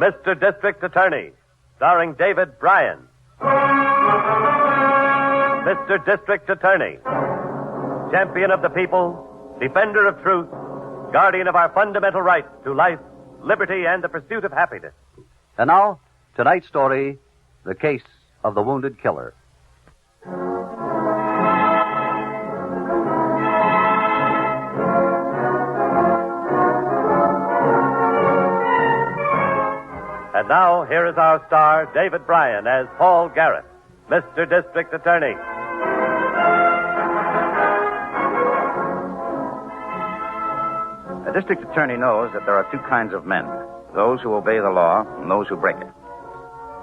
Mr. District Attorney, starring David Bryan. Mr. District Attorney, champion of the people, defender of truth, guardian of our fundamental rights to life, liberty, and the pursuit of happiness. And now, tonight's story, The Case of the Wounded Killer. And now, here is our star, David Bryan, as Paul Garrett, Mr. District Attorney. A district attorney knows that there are two kinds of men, those who obey the law and those who break it.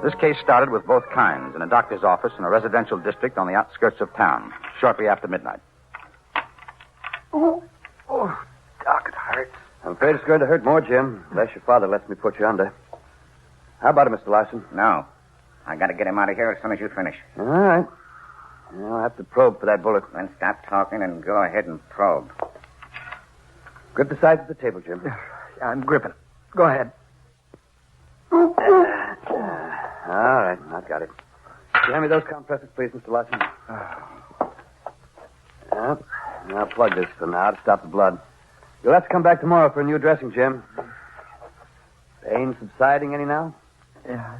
This case started with both kinds in a doctor's office in a residential district on the outskirts of town, shortly after midnight. Oh, Doc, it hurts. I'm afraid it's going to hurt more, Jim, unless your father lets me put you under. How about it, Mr. Larson? No. I got to get him out of here as soon as you finish. All right. I'll have to probe for that bullet. Then stop talking and go ahead and probe. Grip the sides of the table, Jim. I'm gripping it. Go ahead. All right, I've got it. Hand me those compressors, please, Mr. Larson. Yep. I'll plug this for now to stop the blood. You'll have to come back tomorrow for a new dressing, Jim. Pain subsiding any now? Yeah,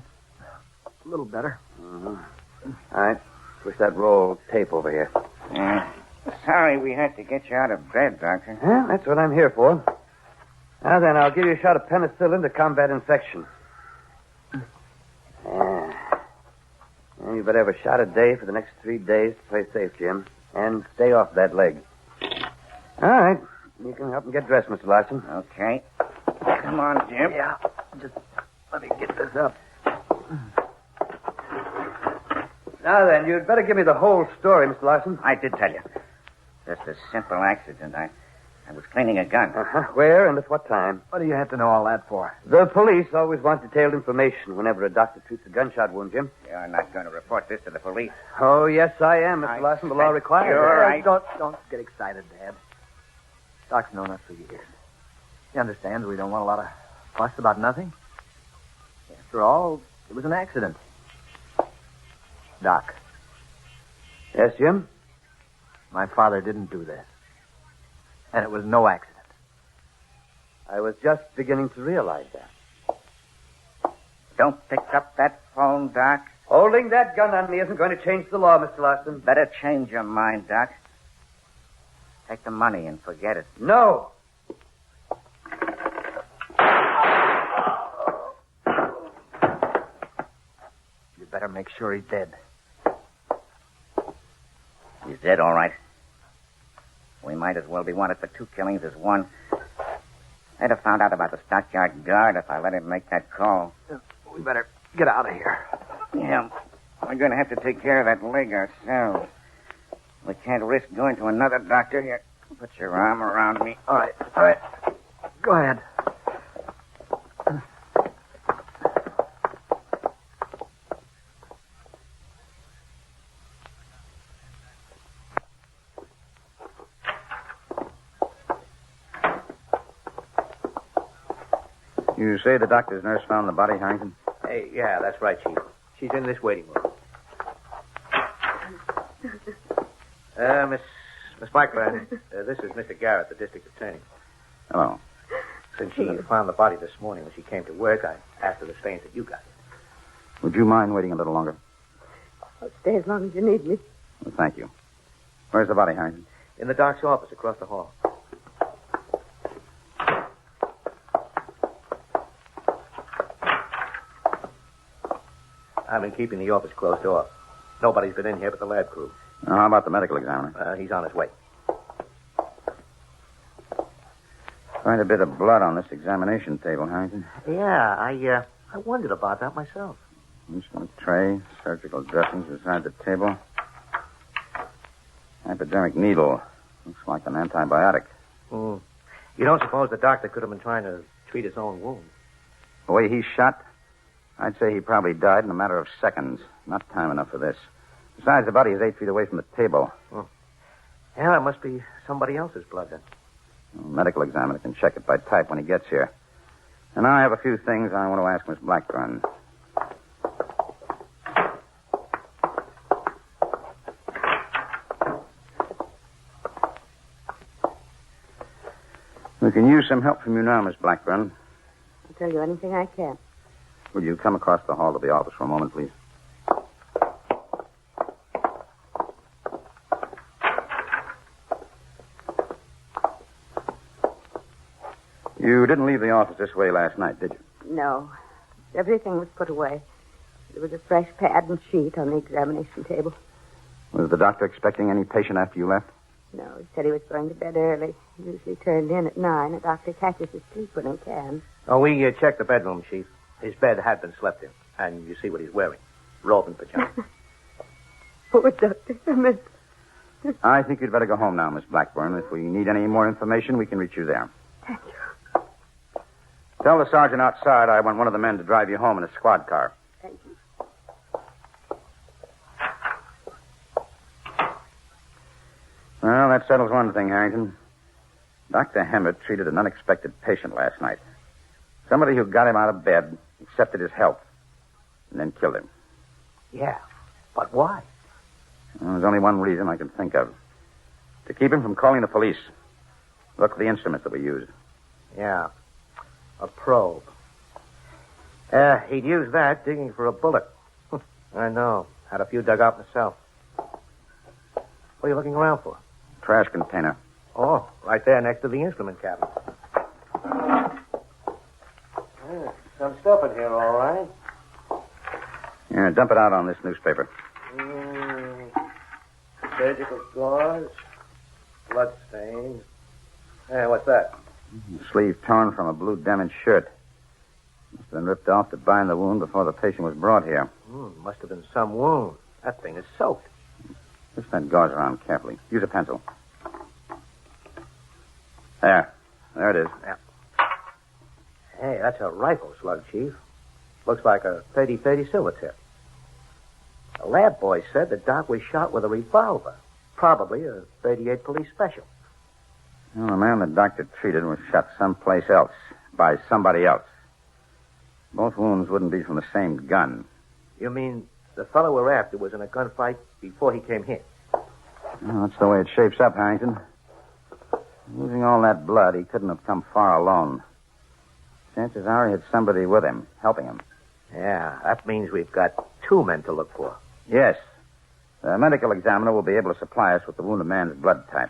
it's a little better. Mm-hmm. All right. Push that roll of tape over here. Sorry we had to get you out of bed, Doctor. Yeah, that's what I'm here for. Now then, I'll give you a shot of penicillin to combat infection. Yeah. You better have a shot a day for the next 3 days to play safe, Jim. And stay off that leg. All right. You can help me get dressed, Mr. Larson. Okay. Come on, Jim. Yeah, just let me get this up. Now then, you'd better give me the whole story, Mr. Larson. I did tell you. Just a simple accident. I was cleaning a gun. Uh-huh. Where and at what time? What do you have to know all that for? The police always want detailed information whenever a doctor treats a gunshot wound, Jim. You're not going to report this to the police. Oh, yes, I am, Mr. Larson. The law requires it. Don't get excited, Dad. Doc's known us for years. He understands we don't want a lot of fuss about nothing. After all, it was an accident. Doc. Yes, Jim? My father didn't do this. And it was no accident. I was just beginning to realize that. Don't pick up that phone, Doc. Holding that gun on me isn't going to change the law, Mr. Larson. Better change your mind, Doc. Take the money and forget it. No. You better make sure he's dead. He's dead, all right. We might as well be wanted for 2 killings as 1. I'd have found out about the stockyard guard if I let him make that call. We better get out of here. Yeah, we're going to have to take care of that leg ourselves. We can't risk going to another doctor. Here, put your arm around me. All right. Go ahead. You say the doctor's nurse found the body, Harrington? Hey, yeah, that's right, Chief. She's in this waiting room. Miss Blackburn, this is Mr. Garrett, the district attorney. Hello. Since she found the body this morning when she came to work, I asked her the same that you got it. Would you mind waiting a little longer? I'll stay as long as you need me. Well, thank you. Where's the body, Harrington? In the doc's office across the hall. I've been keeping the office closed off. Nobody's been in here but the lab crew. Now, how about the medical examiner? He's on his way. Quite a bit of blood on this examination table, Harrington. Yeah, I wondered about that myself. Instrument tray, surgical dressings beside the table. Hypodermic needle. Looks like an antibiotic. You don't suppose the doctor could have been trying to treat his own wound? The way he's shot, I'd say he probably died in a matter of seconds. Not time enough for this. Besides, the body is 8 feet away from the table. Yeah, that must be somebody else's blood then. A medical examiner can check it by type when he gets here. And I have a few things I want to ask Miss Blackburn. We can use some help from you now, Miss Blackburn. I'll tell you anything I can. Will you come across the hall to the office for a moment, please? You didn't leave the office this way last night, did you? No. Everything was put away. There was a fresh pad and sheet on the examination table. Was the doctor expecting any patient after you left? No, he said he was going to bed early. He usually turned in at 9. A doctor catches his sleep when he can. Oh, we checked the bedroom, Chief. His bed had been slept in. And you see what he's wearing. Robe and pajamas. Poor Dr. Emmett. I think you'd better go home now, Miss Blackburn. If we need any more information, we can reach you there. Thank you. Tell the sergeant outside I want one of the men to drive you home in a squad car. Thank you. Well, that settles one thing, Harrington. Dr. Hammett treated an unexpected patient last night. Somebody who got him out of bed, accepted his help, and then killed him. Yeah, but why? Well, there's only one reason I can think of. To keep him from calling the police. Look at the instruments that we used. Yeah, a probe. He'd use that digging for a bullet. I know. Had a few dug out myself. What are you looking around for? Trash container. Oh, right there next to the instrument cabinet. Some stuff in here, all right. Yeah, dump it out on this newspaper. Surgical gauze, blood stains. Hey, what's that? Sleeve torn from a blue denim shirt. Must have been ripped off to bind the wound before the patient was brought here. Must have been some wound. That thing is soaked. Twist that gauze around carefully. Use a pencil. There it is. Yeah. Hey, that's a rifle slug, Chief. Looks like a 30-30 silver tip. The lab boy said the doc was shot with a revolver. Probably a 38 police special. Well, the man the doctor treated was shot someplace else by somebody else. Both wounds wouldn't be from the same gun. You mean the fellow we're after was in a gunfight before he came here? Well, that's the way it shapes up, Harrington. Losing all that blood, he couldn't have come far alone. Chances are he had somebody with him, helping him. Yeah, that means we've got two men to look for. Yes. The medical examiner will be able to supply us with the wounded man's blood type.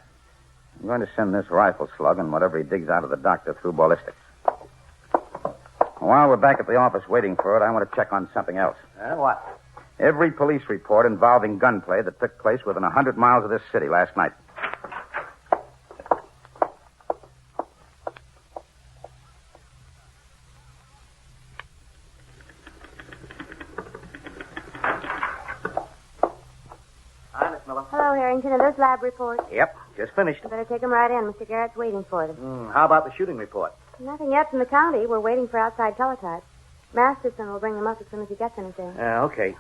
I'm going to send this rifle slug and whatever he digs out of the doctor through ballistics. While we're back at the office waiting for it, I want to check on something else. What? Every police report involving gunplay that took place within 100 miles of this city last night. Hi, Miss Miller. Hello, Harrington. Are those lab reports? Yep, just finished. You better take them right in. Mr. Garrett's waiting for them. How about the shooting report? Nothing yet from the county. We're waiting for outside teletype. Masterson will bring them up as soon as he gets anything. Okay.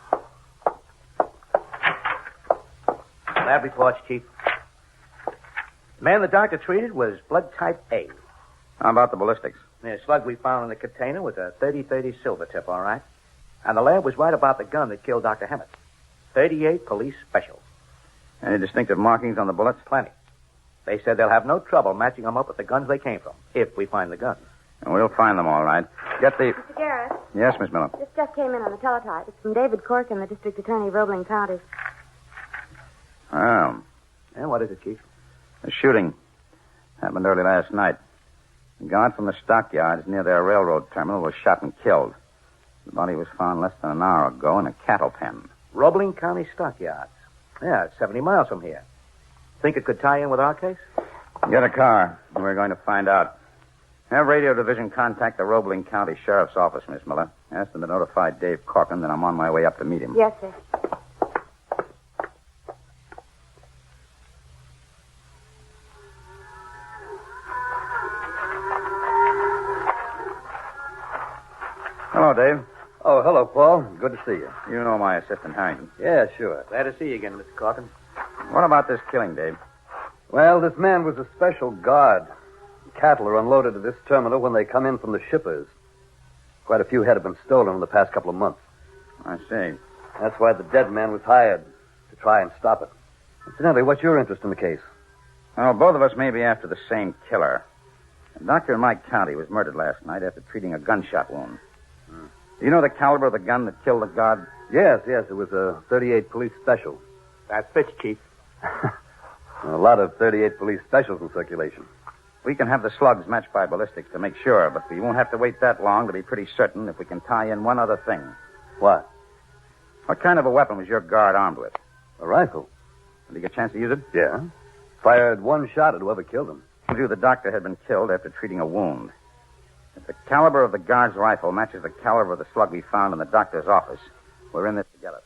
Lab reports, Chief. The man the doctor treated was blood type A. How about the ballistics? The slug we found in the container was a 30-30 silver tip, all right. And the lab was right about the gun that killed Dr. Hammett. 38 police special. Any distinctive markings on the bullets? Plenty. They said they'll have no trouble matching them up with the guns they came from, if we find the guns. And we'll find them all right. Get the... Mr. Garrett, Yes, Miss Miller. this just came in on the teletype. It's from David Corkin, the district attorney of Roebling County. Oh. And what is it, Chief? A shooting. Happened early last night. A guard from the stockyards near their railroad terminal was shot and killed. The body was found less than an hour ago in a cattle pen. Roebling County Stockyards. Yeah, it's 70 miles from here. Think it could tie in with our case? Get a car. We're going to find out. Have radio division contact the Roebling County Sheriff's Office, Miss Miller. Ask them to notify Dave Corcoran that I'm on my way up to meet him. Yes, sir. Hello, Dave. Oh, hello, Paul. Good to see you. You know my assistant, Harrington. Yeah, sure. Glad to see you again, Mr. Corcoran. What about this killing, Dave? Well, this man was a special guard. Cattle are unloaded at this terminal when they come in from the shippers. Quite a few had been stolen in the past couple of months. I see. That's why the dead man was hired, to try and stop it. Incidentally, what's your interest in the case? Well, both of us may be after the same killer. A doctor in my county was murdered last night after treating a gunshot wound. Do you know the caliber of the gun that killed the guard? Yes. It was a 38 police special. That fits, Chief. A lot of 38 police specials in circulation. We can have the slugs matched by ballistics to make sure, but we won't have to wait that long to be pretty certain if we can tie in one other thing. What? What kind of a weapon was your guard armed with? A rifle. Did he get a chance to use it? Yeah. Fired one shot at whoever killed him. Told you the doctor had been killed after treating a wound. If the caliber of the guard's rifle matches the caliber of the slug we found in the doctor's office, we're in this together.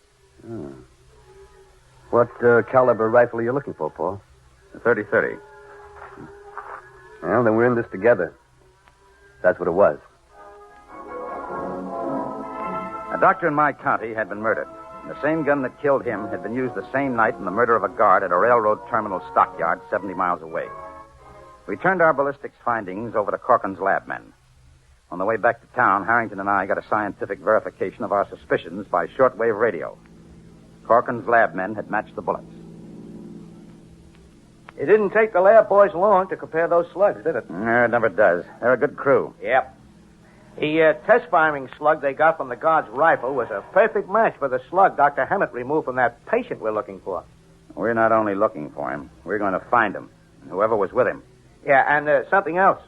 What caliber rifle are you looking for, Paul? The 30-30. Well, then we're in this together. That's what it was. A doctor in my county had been murdered. And the same gun that killed him had been used the same night in the murder of a guard at a railroad terminal stockyard 70 miles away. We turned our ballistics findings over to Corcoran's lab men. On the way back to town, Harrington and I got a scientific verification of our suspicions by shortwave radio. Corcoran's lab men had matched the bullets. It didn't take the lab boys long to compare those slugs, did it? It never does. They're a good crew. Yep. The test-firing slug they got from the guard's rifle was a perfect match for the slug Dr. Hammett removed from that patient we're looking for. We're not only looking for him, we're going to find him, and whoever was with him. Yeah, and something else.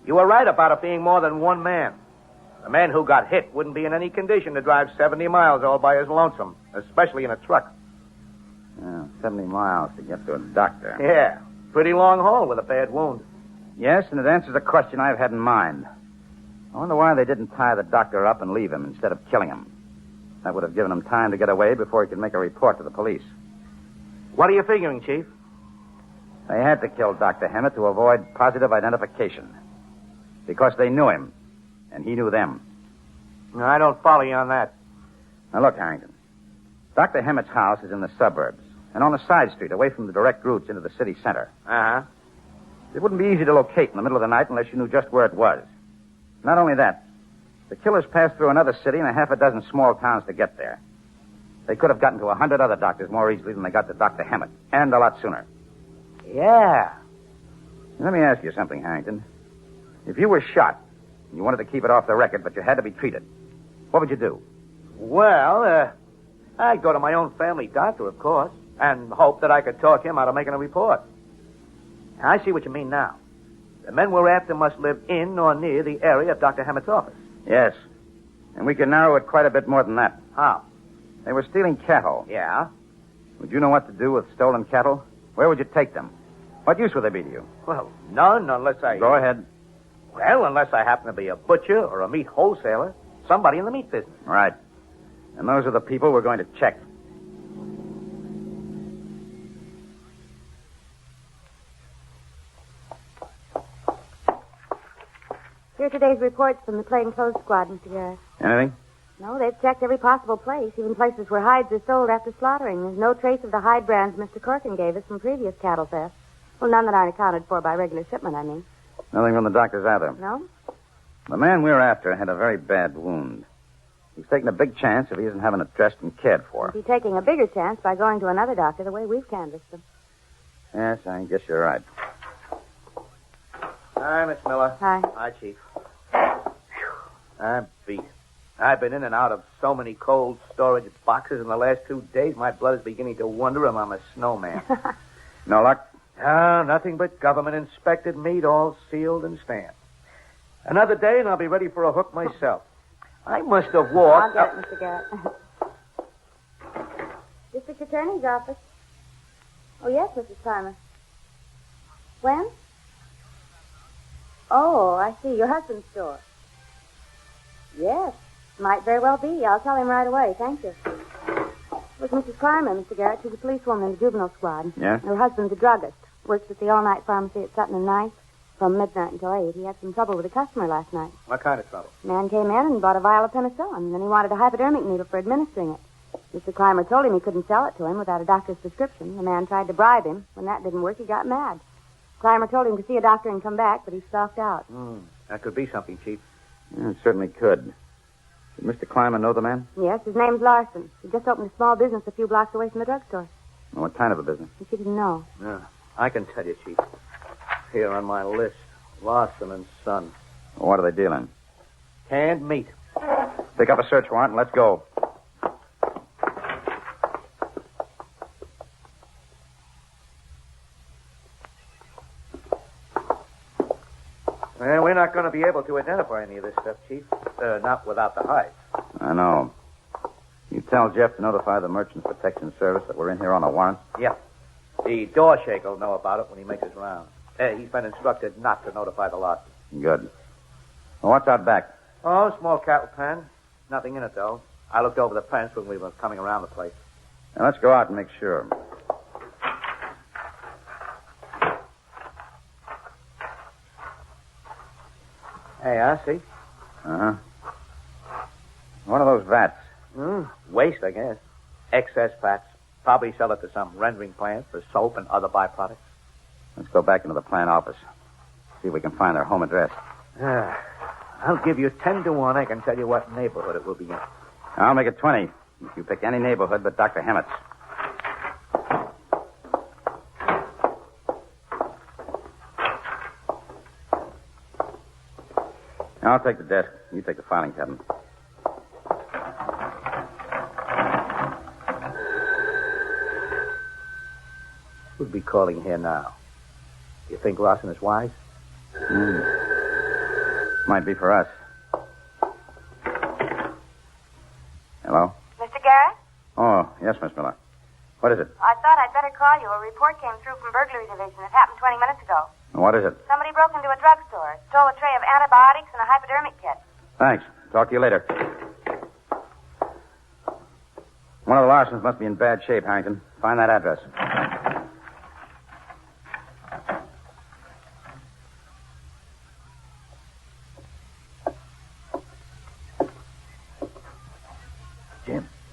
You were right about it being more than one man. The man who got hit wouldn't be in any condition to drive 70 miles all by his lonesome, especially in a truck. 70 miles to get to a doctor. Yeah, pretty long haul with a bad wound. Yes, and it answers a question I've had in mind. I wonder why they didn't tie the doctor up and leave him instead of killing him. That would have given him time to get away before he could make a report to the police. What are you figuring, Chief? They had to kill Dr. Hammett to avoid positive identification. Because they knew him, and he knew them. No, I don't follow you on that. Now, look, Harrington. Dr. Hammett's house is in the suburbs, and on a side street away from the direct routes into the city center. Uh-huh. It wouldn't be easy to locate in the middle of the night unless you knew just where it was. Not only that, the killers passed through another city and a half a dozen small towns to get there. They could have gotten to 100 other doctors more easily than they got to Dr. Hammett, and a lot sooner. Yeah. Let me ask you something, Harrington. If you were shot, and you wanted to keep it off the record, but you had to be treated, what would you do? Well, I'd go to my own family doctor, of course, and hope that I could talk him out of making a report. I see what you mean now. The men we're after must live in or near the area of Dr. Hammett's office. Yes. And we can narrow it quite a bit more than that. How? They were stealing cattle. Yeah? Would you know what to do with stolen cattle? Where would you take them? What use would they be to you? Well, none unless I... Go ahead. Well, unless I happen to be a butcher or a meat wholesaler. Somebody in the meat business. Right. And those are the people we're going to check. Here are today's reports from the plainclothes squad, Mr. Garrett. Anything? No, they've checked every possible place, even places where hides are sold after slaughtering. There's no trace of the hide brands Mr. Corcoran gave us from previous cattle thefts. Well, none that aren't accounted for by regular shipment, I mean. Nothing from the doctors either. No? The man we're after had a very bad wound. He's taking a big chance if he isn't having it dressed and cared for. He's taking a bigger chance by going to another doctor the way we've canvassed them. Yes, I guess you're right. Hi, Miss Miller. Hi. Hi, Chief. I'm beat. I've been in and out of so many cold storage boxes in the last 2 days, my blood is beginning to wonder if I'm a snowman. No luck? Nothing but government-inspected meat, all sealed and stamped. Another day, and I'll be ready for a hook myself. I must have I'll walked... get it, Mr. Garrett. District Attorney's office. Oh, yes, Mrs. Farmer. When? Oh, I see. Your husband's store. Yes. Might very well be. I'll tell him right away. Thank you. It was Mrs. Clymer, Mr. Garrett. She's a policewoman in the juvenile squad. Yeah? Her husband's a druggist. Works at the all-night pharmacy at Sutton and Ninth from midnight until 8. He had some trouble with a customer last night. What kind of trouble? Man came in and bought a vial of penicillin. Then he wanted a hypodermic needle for administering it. Mr. Clymer told him he couldn't sell it to him without a doctor's prescription. The man tried to bribe him. When that didn't work, he got mad. Clymer told him to see a doctor and come back, but he stalked out. That could be something, Chief. Yeah, it certainly could. Did Mr. Clymer know the man? Yes, his name's Larson. He just opened a small business a few blocks away from the drugstore. Well, what kind of a business? She didn't know. Yeah, I can tell you, Chief. Here on my list, Larson and Son. Well, what are they dealing? Canned meat. Pick up a search warrant and let's go. Well, we're not going to be able to identify any of this stuff, Chief. Not without the hides. I know. You tell Jeff to notify the Merchants Protection Service that we're in here on a warrant? Yeah. The door shaker will know about it when he makes his round. He's been instructed not to notify the lot. Good. Well, what's out back? Oh, small cattle pen. Nothing in it, though. I looked over the fence when we were coming around the place. Now, let's go out and make sure. Hey, I see. Uh-huh. What are those vats? Waste, I guess. Excess fats. Probably sell it to some rendering plant for soap and other byproducts. Let's go back into the plant office. See if we can find their home address. I'll give you 10 to 1. I can tell you what neighborhood it will be in. I'll make it 20. If you pick any neighborhood but Dr. Hammett's. I'll take the desk. You take the filing cabinet. Who'd be calling here now? You think Larson is wise? Might be for us. Hello? Mr. Garrett? Oh, yes, Miss Miller. What is it? I thought I'd better call you. A report came through from Burglary Division. It happened 20 minutes ago. What is it? Somebody broke into a drugstore, stole a tray of antibiotics and a hypodermic kit. Thanks. Talk to you later. One of the Larsons must be in bad shape, Harrington. Find that address.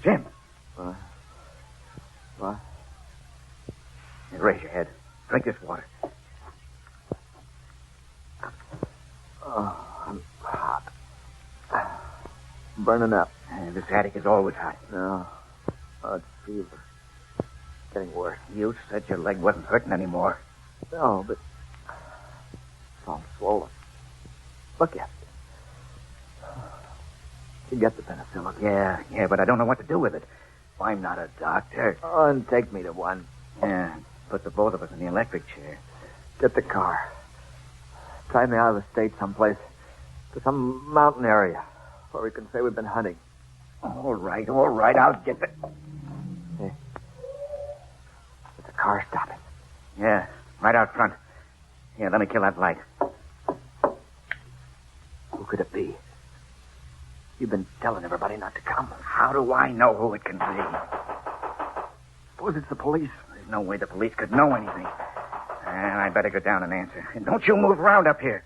Jim. What? Here, raise your head. Drink this water. Oh, I'm hot. Burning up. This attic is always hot. No. Oh, it's fever. Getting worse. You said your leg wasn't hurting anymore. No, but it's all swollen. Look at it. You get the penicillin. Yeah, but I don't know what to do with it. I'm not a doctor. Oh, and take me to one. Yeah, put the both of us in the electric chair. Get the car. Drive me out of the state someplace. To some mountain area where we can say we've been hunting. All right. I'll get the... Hey. There's a car stopping. Yeah, right out front. Here, let me kill that light. Who could it be? You've been telling everybody not to come. How do I know who it can be? Suppose it's the police. There's no way the police could know anything. And I'd better go down and answer. And don't you move around up here.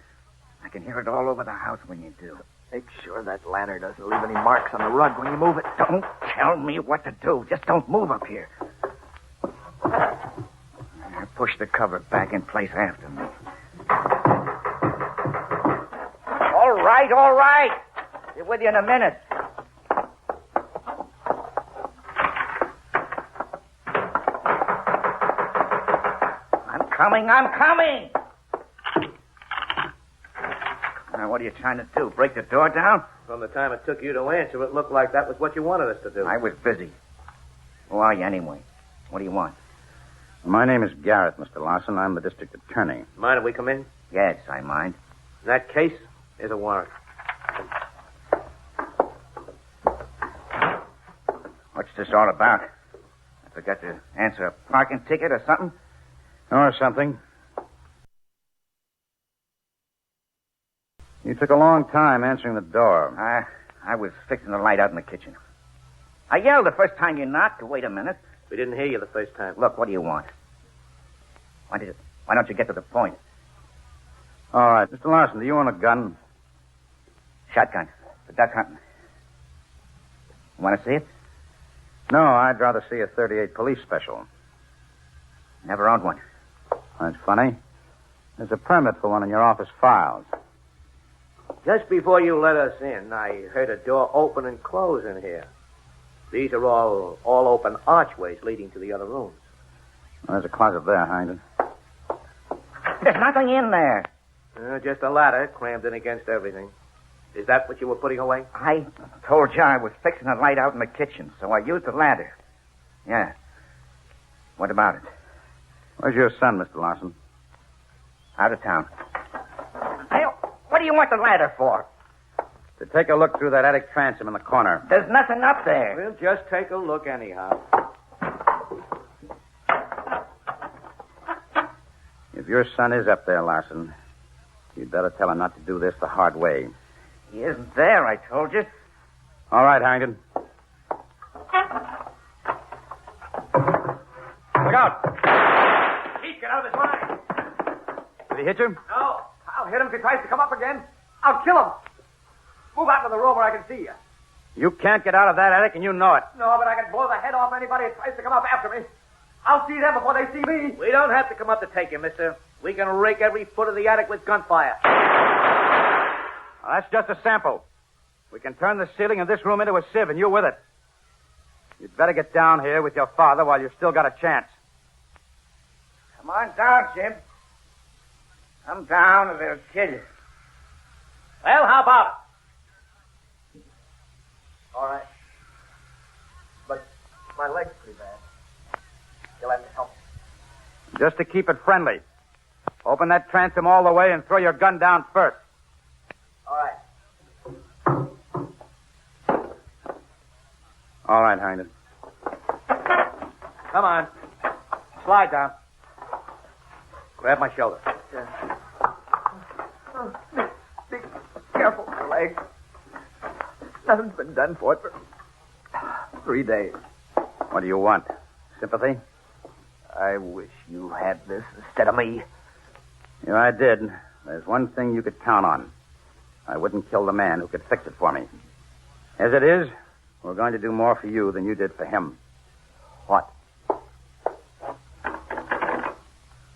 I can hear it all over the house when you do. Make sure that lantern doesn't leave any marks on the rug when you move it. Don't tell me what to do. Just don't move up here. Push the cover back in place after me. All right. Be with you in a minute. I'm coming. Now, what are you trying to do? Break the door down? From the time it took you to answer, it looked like that was what you wanted us to do. I was busy. Who are you, anyway? What do you want? My name is Garrett, Mr. Larson. I'm the district attorney. Mind if we come in? Yes, I mind. In that case, is a warrant. What's this all about? I forgot to answer a parking ticket or something? Or something. You took a long time answering the door. I was fixing the light out in the kitchen. I yelled the first time you knocked. Wait a minute. We didn't hear you the first time. Look, what do you want? Why don't you get to the point? All right. Mr. Larson, do you own a gun? Shotgun. For duck hunting. You want to see it? No, I'd rather see a 38 police special. Never owned one. That's funny. There's a permit for one in your office files. Just before you let us in, I heard a door open and close in here. These are all open archways leading to the other rooms. Well, there's a closet there, Harrington. There's nothing in there. Just a ladder crammed in against everything. Is that what you were putting away? I told you I was fixing a light out in the kitchen, so I used the ladder. Yeah. What about it? Where's your son, Mr. Larson? Out of town. Hey, what do you want the ladder for? To take a look through that attic transom in the corner. There's nothing up there. We'll just take a look anyhow. If your son is up there, Larson, you'd better tell him not to do this the hard way. He isn't there, I told you. All right, Harrington. Look out! Chief, get out of his line. Did he hit you? No. I'll hit him if he tries to come up again. I'll kill him. Move out to the room where I can see you. You can't get out of that attic, and you know it. No, but I can blow the head off anybody that tries to come up after me. I'll see them before they see me. We don't have to come up to take you, mister. We can rake every foot of the attic with gunfire. Well, that's just a sample. We can turn the ceiling of this room into a sieve, and you with it. You'd better get down here with your father while you've still got a chance. Come on down, Jim. Come down, or they'll kill you. Well, how about it? All right. But my leg's pretty bad. You'll have to help me. Just to keep it friendly. Open that transom all the way and throw your gun down first. All right. All right, Harrington. Come on. Slide down. Grab my shoulder. Be careful, my leg. Nothing's been done for it for 3 days. What do you want? Sympathy? I wish you had this instead of me. Yeah, I did. There's one thing you could count on. I wouldn't kill the man who could fix it for me. As it is, we're going to do more for you than you did for him. What?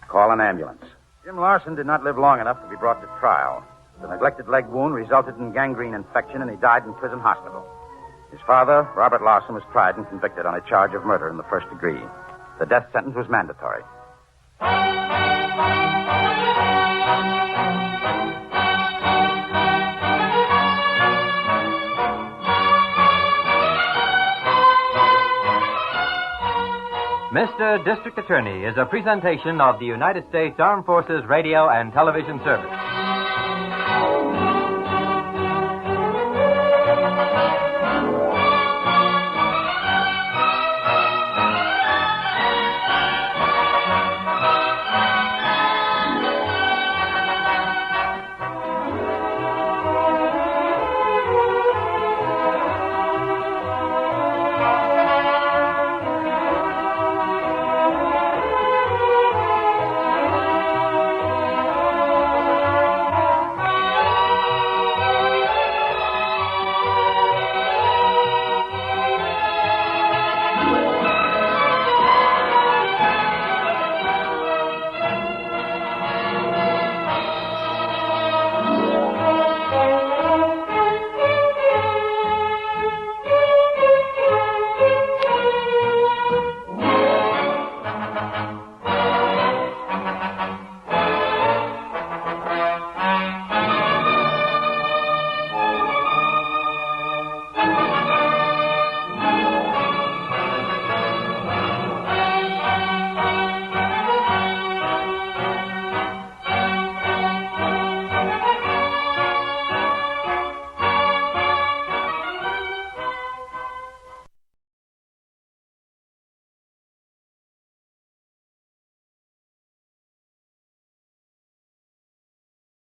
Call an ambulance. Jim Larson did not live long enough to be brought to trial. The neglected leg wound resulted in gangrene infection, and he died in prison hospital. His father, Robert Larson, was tried and convicted on a charge of murder in the first degree. The death sentence was mandatory. Mr. District Attorney is a presentation of the United States Armed Forces Radio and Television Service.